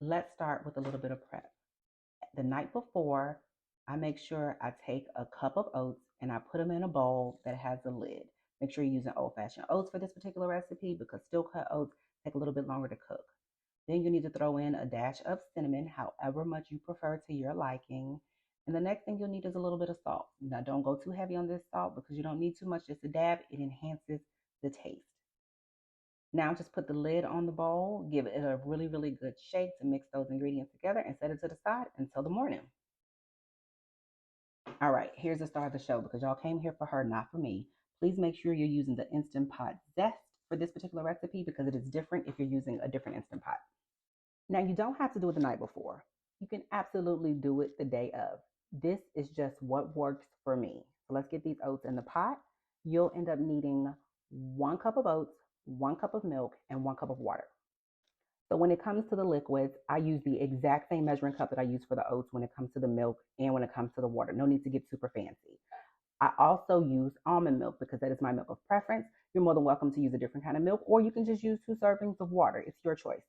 Let's start with a little bit of prep. The night before, I make sure I take a cup of oats and I put them in a bowl that has a lid. Make sure you're using old fashioned oats for this particular recipe because steel cut oats take a little bit longer to cook. Then you need to throw in a dash of cinnamon, however much you prefer to your liking. And the next thing you'll need is a little bit of salt. Now, don't go too heavy on this salt because you don't need too much, just a dab. It enhances the taste. Now just put the lid on the bowl, give it a really, really good shake to mix those ingredients together and set it to the side until the morning. All right, here's the star of the show because y'all came here for her, not for me. Please make sure you're using the Instant Pot Zest for this particular recipe because it is different if you're using a different Instant Pot. Now, you don't have to do it the night before. You can absolutely do it the day of. This is just what works for me. So let's get these oats in the pot. You'll end up needing 1 cup of oats, 1 cup of milk, and 1 cup of water. So when it comes to the liquids, I use the exact same measuring cup that I use for the oats when it comes to the milk and when it comes to the water. No need to get super fancy. I also use almond milk because that is my milk of preference. You're more than welcome to use a different kind of milk, or you can just use 2 servings of water. It's your choice.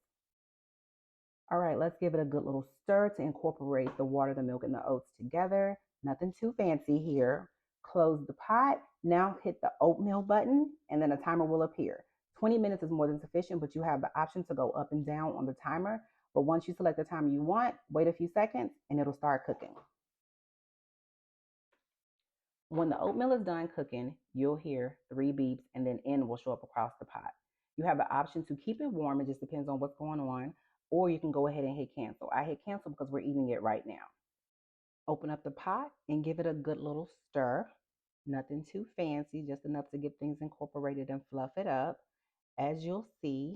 All right, let's give it a good little stir to incorporate the water, the milk, and the oats together. Nothing too fancy here. Close the pot. Now hit the oatmeal button, and then a timer will appear. 20 minutes is more than sufficient, but you have the option to go up and down on the timer. But once you select the timer you want, wait a few seconds, and it'll start cooking. When the oatmeal is done cooking, you'll hear 3 beeps, and then N will show up across the pot. You have the option to keep it warm. It just depends on what's going on. Or you can go ahead and hit cancel. I hit cancel because we're eating it right now. Open up the pot and give it a good little stir. Nothing too fancy, just enough to get things incorporated and fluff it up. As you'll see,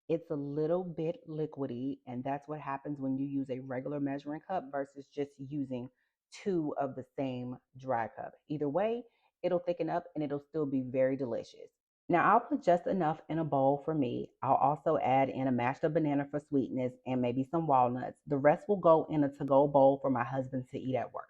it's a little bit liquidy, and that's what happens when you use a regular measuring cup versus just using 2 of the same dry cup. Either way, it'll thicken up and it'll still be very delicious. Now I'll put just enough in a bowl for me. I'll also add in a mashed up banana for sweetness and maybe some walnuts. The rest will go in a to-go bowl for my husband to eat at work.